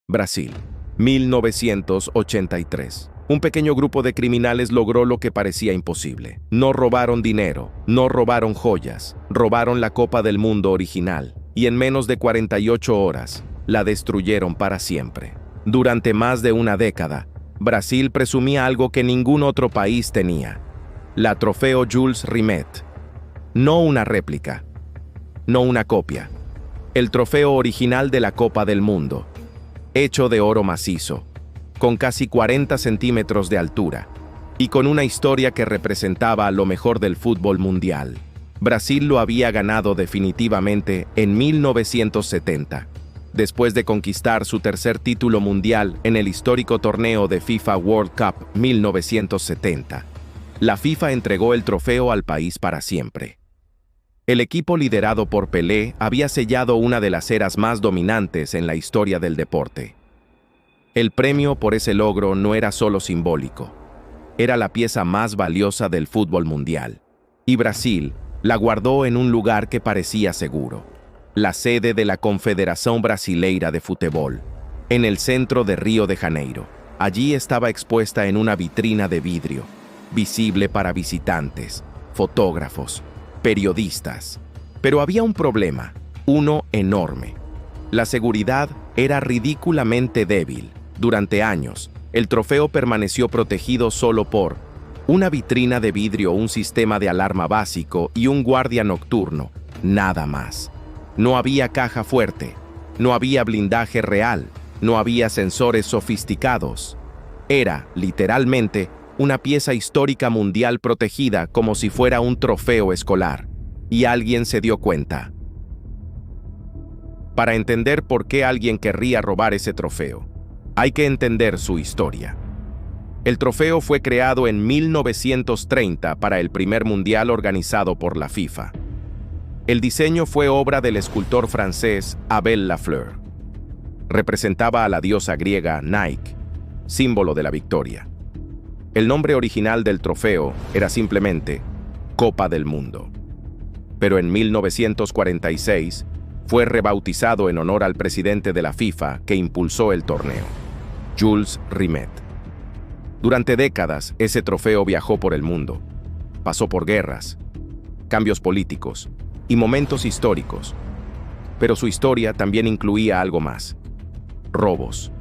Brasil, 1983. Un pequeño grupo de criminales logró lo que parecía imposible. No robaron dinero, no robaron joyas, robaron la Copa del Mundo original y en menos de 48 horas la destruyeron para siempre. Durante más de una década, Brasil presumía algo que ningún otro país tenía: la trofeo Jules Rimet. No una réplica, no una copia. El trofeo original de la Copa del Mundo, hecho de oro macizo, con casi 40 centímetros de altura, y con una historia que representaba lo mejor del fútbol mundial. Brasil lo había ganado definitivamente en 1970, después de conquistar su tercer título mundial en el histórico torneo de FIFA World Cup 1970. La FIFA entregó el trofeo al país para siempre. El equipo liderado por Pelé había sellado una de las eras más dominantes en la historia del deporte. El premio por ese logro no era solo simbólico, era la pieza más valiosa del fútbol mundial, y Brasil la guardó en un lugar que parecía seguro: la sede de la Confederación Brasileira de Futebol, en el centro de Río de Janeiro. Allí estaba expuesta en una vitrina de vidrio, visible para visitantes, fotógrafos, periodistas. Pero había un problema, uno enorme. La seguridad era ridículamente débil. Durante años, el trofeo permaneció protegido solo por una vitrina de vidrio, un sistema de alarma básico y un guardia nocturno, nada más. No había caja fuerte, no había blindaje real, no había sensores sofisticados. Era, literalmente, una pieza histórica mundial protegida como si fuera un trofeo escolar. Y alguien se dio cuenta. Para entender por qué alguien querría robar ese trofeo, hay que entender su historia. El trofeo fue creado en 1930 para el primer mundial organizado por la FIFA. El diseño fue obra del escultor francés Abel Lafleur. Representaba a la diosa griega Nike, símbolo de la victoria. El nombre original del trofeo era simplemente Copa del Mundo. Pero en 1946 fue rebautizado en honor al presidente de la FIFA que impulsó el torneo, Jules Rimet. Durante décadas, ese trofeo viajó por el mundo. Pasó por guerras, cambios políticos y momentos históricos. Pero su historia también incluía algo más: robos.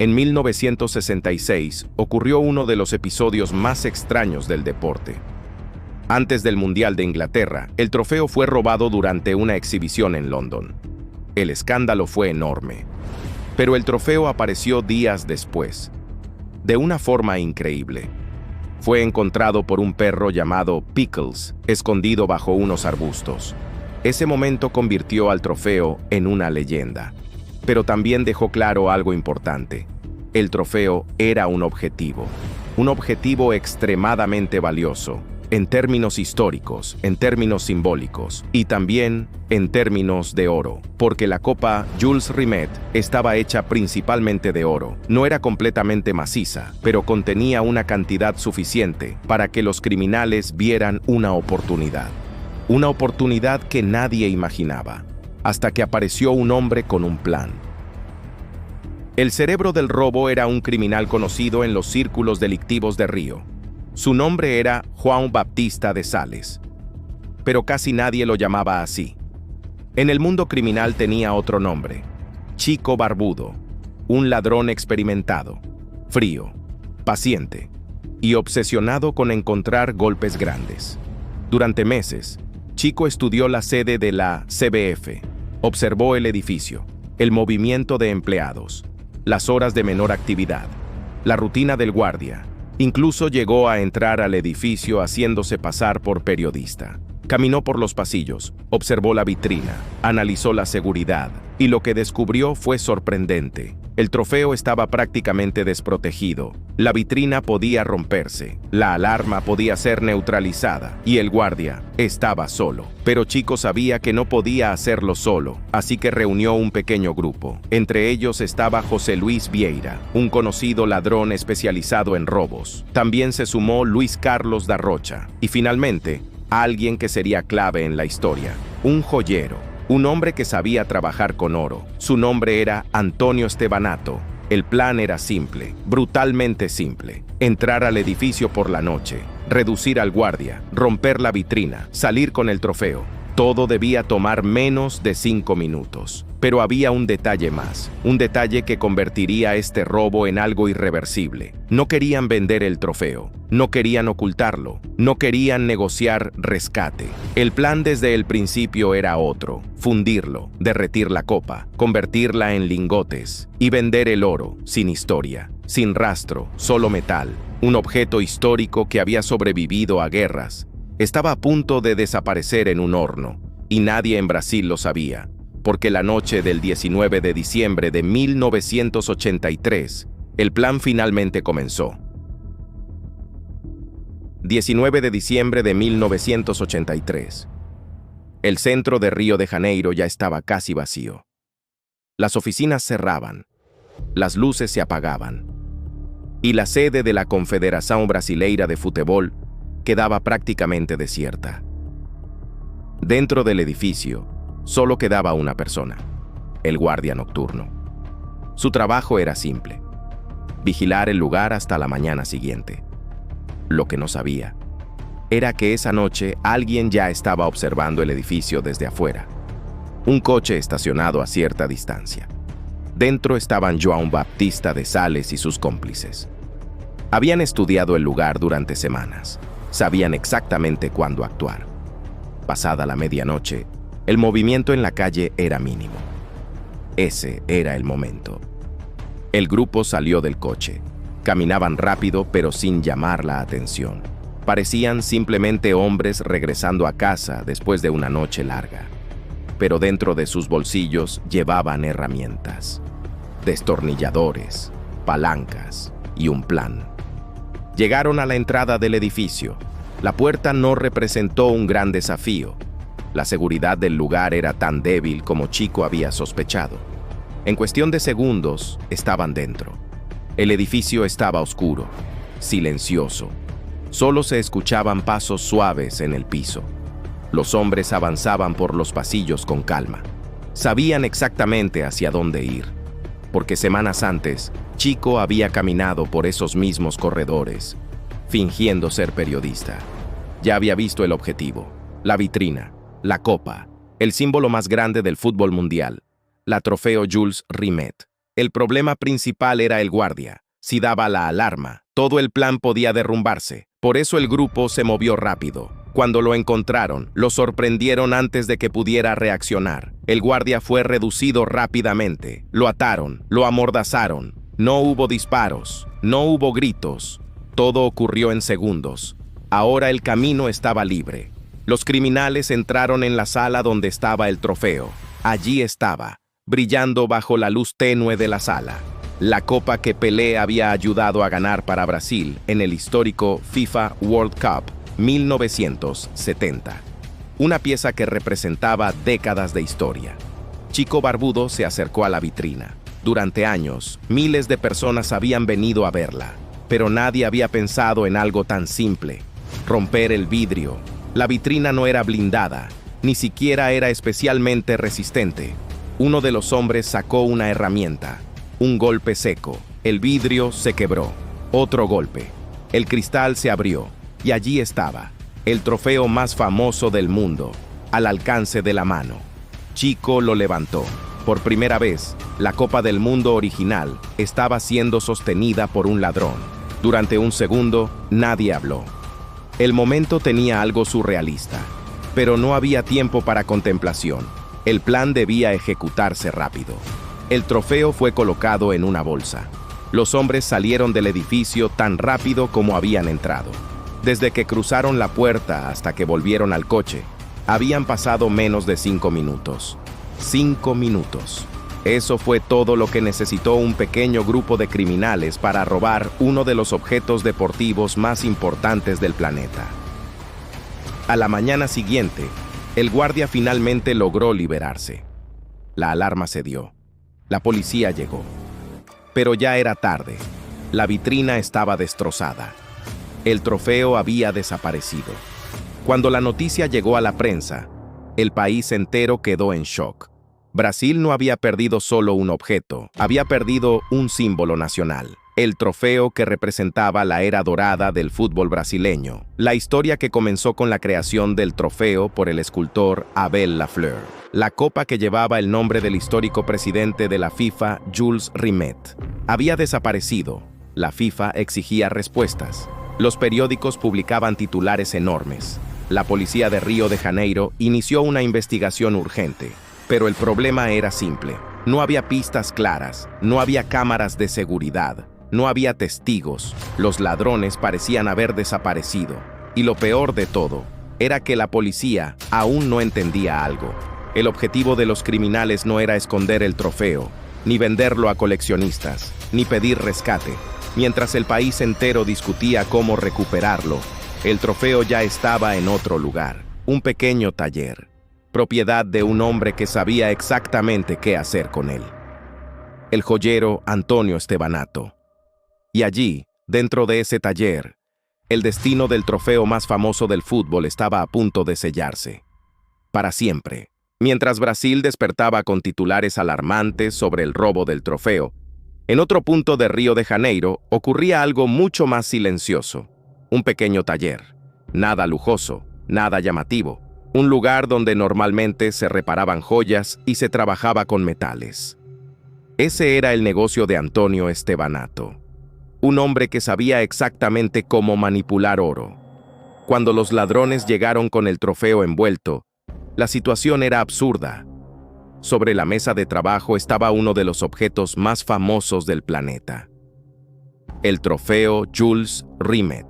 En 1966 ocurrió uno de los episodios más extraños del deporte. Antes del Mundial de Inglaterra, el trofeo fue robado durante una exhibición en London. El escándalo fue enorme. Pero el trofeo apareció días después, de una forma increíble. Fue encontrado por un perro llamado Pickles, escondido bajo unos arbustos. Ese momento convirtió al trofeo en una leyenda. Pero también dejó claro algo importante: el trofeo era un objetivo extremadamente valioso, en términos históricos, en términos simbólicos y también en términos de oro, porque la Copa Jules Rimet estaba hecha principalmente de oro. No era completamente maciza, pero contenía una cantidad suficiente para que los criminales vieran una oportunidad que nadie imaginaba, hasta que apareció un hombre con un plan. El cerebro del robo era un criminal conocido en los círculos delictivos de Río. Su nombre era João Baptista de Sales, pero casi nadie lo llamaba así. En el mundo criminal tenía otro nombre: Chico Barbudo, un ladrón experimentado, frío, paciente y obsesionado con encontrar golpes grandes. Durante meses, Chico estudió la sede de la CBF, observó el edificio, el movimiento de empleados, las horas de menor actividad, la rutina del guardia. Incluso llegó a entrar al edificio haciéndose pasar por periodista. Caminó por los pasillos, observó la vitrina, analizó la seguridad, y lo que descubrió fue sorprendente. El trofeo estaba prácticamente desprotegido. La vitrina podía romperse, la alarma podía ser neutralizada, y el guardia estaba solo. Pero Chico sabía que no podía hacerlo solo, así que reunió un pequeño grupo. Entre ellos estaba José Luis Vieira, un conocido ladrón especializado en robos. También se sumó Luis Carlos da Rocha, y finalmente, alguien que sería clave en la historia: un joyero, Un hombre que sabía trabajar con oro. Su nombre era Antonio Estebanato. El plan era simple, brutalmente simple. Entrar al edificio por la noche, reducir al guardia, romper la vitrina, salir con el trofeo. Todo debía tomar menos de 5 minutos. Pero había un detalle más, un detalle que convertiría este robo en algo irreversible. No querían vender el trofeo, no querían ocultarlo, no querían negociar rescate. El plan desde el principio era otro: fundirlo, derretir la copa, convertirla en lingotes y vender el oro sin historia, sin rastro, solo metal. Un objeto histórico que había sobrevivido a guerras. Estaba a punto de desaparecer en un horno, y nadie en Brasil lo sabía, porque la noche del 19 de diciembre de 1983, el plan finalmente comenzó. 19 de diciembre de 1983. El centro de Río de Janeiro ya estaba casi vacío. Las oficinas cerraban, las luces se apagaban, y la sede de la Confederación Brasileira de Futebol quedaba prácticamente desierta. Dentro del edificio, solo quedaba una persona, el guardia nocturno. Su trabajo era simple: vigilar el lugar hasta la mañana siguiente. Lo que no sabía era que esa noche alguien ya estaba observando el edificio desde afuera. Un coche estacionado a cierta distancia. Dentro estaban João Baptista de Sales y sus cómplices. Habían estudiado el lugar durante semanas. Sabían exactamente cuándo actuar. Pasada la medianoche, el movimiento en la calle era mínimo. Ese era el momento. El grupo salió del coche. Caminaban rápido, pero sin llamar la atención. Parecían simplemente hombres regresando a casa después de una noche larga. Pero dentro de sus bolsillos llevaban herramientas, destornilladores, palancas y un plan. Llegaron a la entrada del edificio. La puerta no representó un gran desafío. La seguridad del lugar era tan débil como Chico había sospechado. En cuestión de segundos, estaban dentro. El edificio estaba oscuro, silencioso. Solo se escuchaban pasos suaves en el piso. Los hombres avanzaban por los pasillos con calma. Sabían exactamente hacia dónde ir, porque semanas antes, Chico había caminado por esos mismos corredores, fingiendo ser periodista. Ya había visto el objetivo: la vitrina, la copa, el símbolo más grande del fútbol mundial, la trofeo Jules Rimet. El problema principal era el guardia. Si daba la alarma, todo el plan podía derrumbarse. Por eso el grupo se movió rápido. Cuando lo encontraron, lo sorprendieron antes de que pudiera reaccionar. El guardia fue reducido rápidamente. Lo ataron, lo amordazaron. No hubo disparos, no hubo gritos. Todo ocurrió en segundos. Ahora el camino estaba libre. Los criminales entraron en la sala donde estaba el trofeo. Allí estaba, brillando bajo la luz tenue de la sala, la copa que Pelé había ayudado a ganar para Brasil en el histórico FIFA World Cup 1970. Una pieza que representaba décadas de historia. Chico Barbudo se acercó a la vitrina. Durante años, miles de personas habían venido a verla, pero nadie había pensado en algo tan simple: romper el vidrio. La vitrina no era blindada, ni siquiera era especialmente resistente. Uno de los hombres sacó una herramienta. Un golpe seco. El vidrio se quebró. Otro golpe. El cristal se abrió. Y allí estaba, el trofeo más famoso del mundo, al alcance de la mano. Chico lo levantó. Por primera vez, la Copa del Mundo original estaba siendo sostenida por un ladrón. Durante un segundo, nadie habló. El momento tenía algo surrealista, pero no había tiempo para contemplación. El plan debía ejecutarse rápido. El trofeo fue colocado en una bolsa. Los hombres salieron del edificio tan rápido como habían entrado. Desde que cruzaron la puerta hasta que volvieron al coche, habían pasado menos de 5 minutos. 5 minutos. Eso fue todo lo que necesitó un pequeño grupo de criminales para robar uno de los objetos deportivos más importantes del planeta. A la mañana siguiente, el guardia finalmente logró liberarse. La alarma se dio. La policía llegó. Pero ya era tarde. La vitrina estaba destrozada. El trofeo había desaparecido. Cuando la noticia llegó a la prensa, El país entero quedó en shock. Brasil no había perdido solo un objeto, había perdido un símbolo nacional. El trofeo que representaba la era dorada del fútbol brasileño. La historia que comenzó con la creación del trofeo por el escultor Abel Lafleur. La copa que llevaba el nombre del histórico presidente de la FIFA, Jules Rimet, había desaparecido. La FIFA exigía respuestas. Los periódicos publicaban titulares enormes. La policía de Río de Janeiro inició una investigación urgente. Pero el problema era simple. No había pistas claras, no había cámaras de seguridad. No había testigos, los ladrones parecían haber desaparecido. Y lo peor de todo, era que la policía aún no entendía algo. El objetivo de los criminales no era esconder el trofeo, ni venderlo a coleccionistas, ni pedir rescate. Mientras el país entero discutía cómo recuperarlo, el trofeo ya estaba en otro lugar, un pequeño taller, propiedad de un hombre que sabía exactamente qué hacer con él. El joyero Antonio Stevanato. Y allí, dentro de ese taller, el destino del trofeo más famoso del fútbol estaba a punto de sellarse. Para siempre. Mientras Brasil despertaba con titulares alarmantes sobre el robo del trofeo, en otro punto de Río de Janeiro ocurría algo mucho más silencioso. Un pequeño taller. Nada lujoso, nada llamativo. Un lugar donde normalmente se reparaban joyas y se trabajaba con metales. Ese era el negocio de Antonio Stevanato. Un hombre que sabía exactamente cómo manipular oro. Cuando los ladrones llegaron con el trofeo envuelto, la situación era absurda. Sobre la mesa de trabajo estaba uno de los objetos más famosos del planeta. El trofeo Jules Rimet.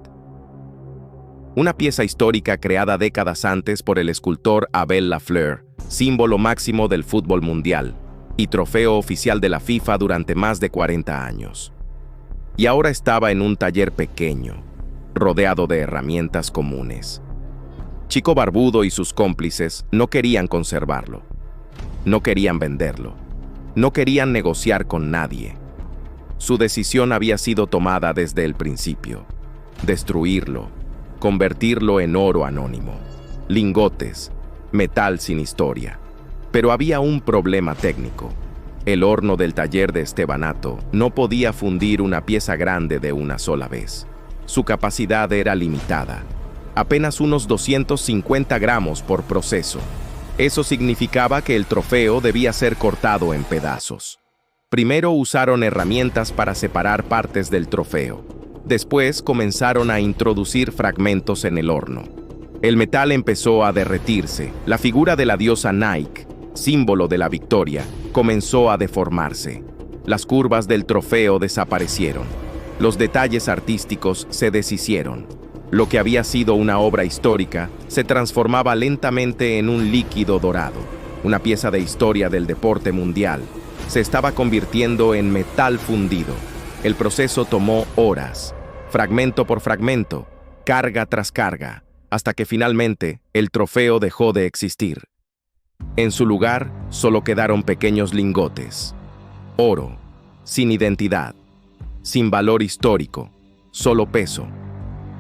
Una pieza histórica creada décadas antes por el escultor Abel Lafleur, símbolo máximo del fútbol mundial, y trofeo oficial de la FIFA durante más de 40 años. Y ahora estaba en un taller pequeño, rodeado de herramientas comunes. Chico Barbudo y sus cómplices no querían conservarlo, no querían venderlo, no querían negociar con nadie. Su decisión había sido tomada desde el principio: destruirlo, convertirlo en oro anónimo, lingotes, metal sin historia. Pero había un problema técnico. El horno del taller de Stevanato no podía fundir una pieza grande de una sola vez. Su capacidad era limitada, apenas unos 250 gramos por proceso. Eso significaba que el trofeo debía ser cortado en pedazos. Primero usaron herramientas para separar partes del trofeo. Después comenzaron a introducir fragmentos en el horno. El metal empezó a derretirse. La figura de la diosa Nike, símbolo de la victoria, comenzó a deformarse. Las curvas del trofeo desaparecieron. Los detalles artísticos se deshicieron. Lo que había sido una obra histórica se transformaba lentamente en un líquido dorado. Una pieza de historia del deporte mundial se estaba convirtiendo en metal fundido. El proceso tomó horas, fragmento por fragmento, carga tras carga, hasta que finalmente el trofeo dejó de existir. En su lugar, solo quedaron pequeños lingotes. Oro, sin identidad, sin valor histórico, solo peso.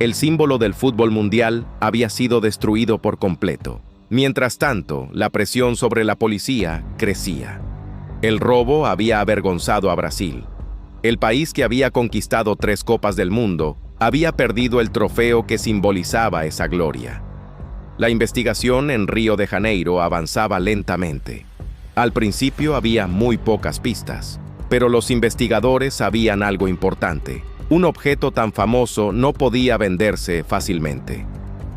El símbolo del fútbol mundial había sido destruido por completo. Mientras tanto, la presión sobre la policía crecía. El robo había avergonzado a Brasil. El país que había conquistado 3 copas del mundo había perdido el trofeo que simbolizaba esa gloria. La investigación en Río de Janeiro avanzaba lentamente. Al principio había muy pocas pistas, pero los investigadores sabían algo importante. Un objeto tan famoso no podía venderse fácilmente.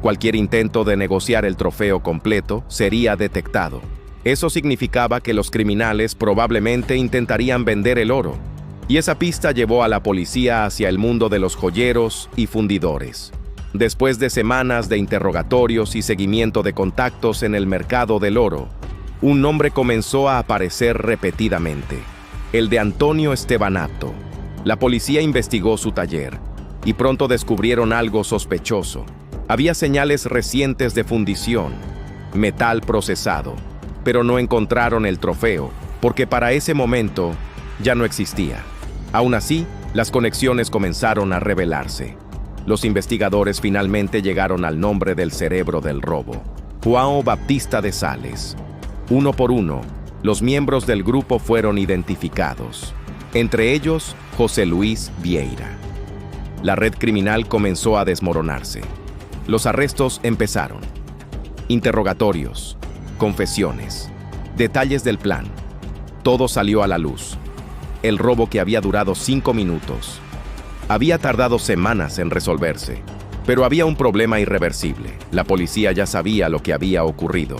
Cualquier intento de negociar el trofeo completo sería detectado. Eso significaba que los criminales probablemente intentarían vender el oro. Y esa pista llevó a la policía hacia el mundo de los joyeros y fundidores. Después de semanas de interrogatorios y seguimiento de contactos en el mercado del oro, un nombre comenzó a aparecer repetidamente: el de Antonio Stevanato. La policía investigó su taller y pronto descubrieron algo sospechoso. Había señales recientes de fundición, metal procesado, pero no encontraron el trofeo, porque para ese momento ya no existía. Aún así, las conexiones comenzaron a revelarse. Los investigadores finalmente llegaron al nombre del cerebro del robo: João Baptista de Sales. Uno por uno, los miembros del grupo fueron identificados. Entre ellos, José Luis Vieira. La red criminal comenzó a desmoronarse. Los arrestos empezaron. Interrogatorios, confesiones, detalles del plan. Todo salió a la luz. El robo, que había durado 5 minutos, había tardado semanas en resolverse. Pero había un problema irreversible. La policía ya sabía lo que había ocurrido.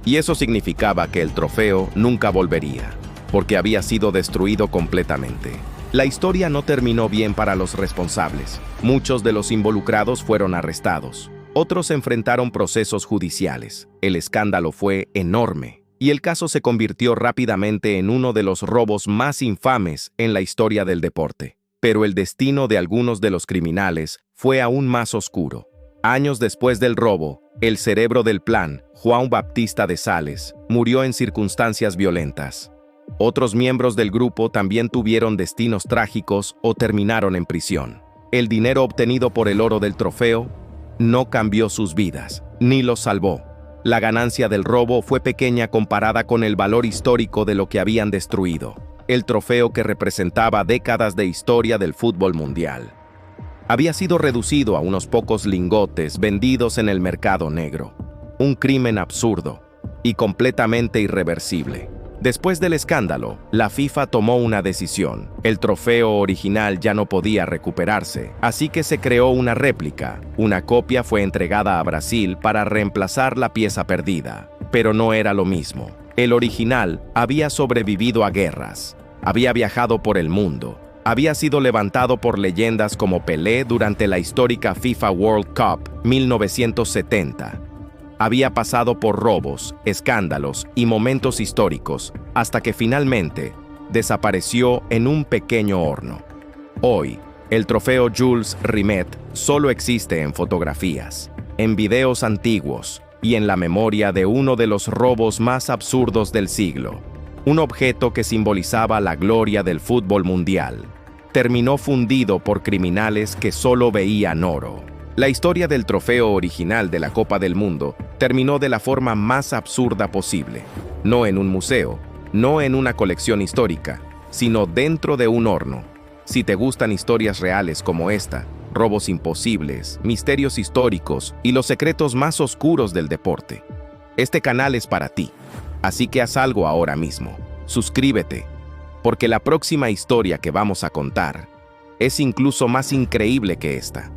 Y eso significaba que el trofeo nunca volvería, porque había sido destruido completamente. La historia no terminó bien para los responsables. Muchos de los involucrados fueron arrestados. Otros enfrentaron procesos judiciales. El escándalo fue enorme, y el caso se convirtió rápidamente en uno de los robos más infames en la historia del deporte. Pero el destino de algunos de los criminales fue aún más oscuro. Años después del robo, el cerebro del plan, João Baptista de Sales, murió en circunstancias violentas. Otros miembros del grupo también tuvieron destinos trágicos o terminaron en prisión. El dinero obtenido por el oro del trofeo no cambió sus vidas, ni los salvó. La ganancia del robo fue pequeña comparada con el valor histórico de lo que habían destruido. El trofeo, que representaba décadas de historia del fútbol mundial, había sido reducido a unos pocos lingotes vendidos en el mercado negro. Un crimen absurdo y completamente irreversible. Después del escándalo, la FIFA tomó una decisión. El trofeo original ya no podía recuperarse, así que se creó una réplica. Una copia fue entregada a Brasil para reemplazar la pieza perdida, pero no era lo mismo. El original había sobrevivido a guerras, había viajado por el mundo, había sido levantado por leyendas como Pelé durante la histórica FIFA World Cup 1970. Había pasado por robos, escándalos y momentos históricos, hasta que finalmente desapareció en un pequeño horno. Hoy, el trofeo Jules Rimet solo existe en fotografías, en videos antiguos y en la memoria de uno de los robos más absurdos del siglo. Un objeto que simbolizaba la gloria del fútbol mundial terminó fundido por criminales que solo veían oro. La historia del trofeo original de la Copa del Mundo terminó de la forma más absurda posible. No en un museo, no en una colección histórica, sino dentro de un horno. Si te gustan historias reales como esta, robos imposibles, misterios históricos y los secretos más oscuros del deporte, este canal es para ti. Así que haz algo ahora mismo. Suscríbete, porque la próxima historia que vamos a contar es incluso más increíble que esta.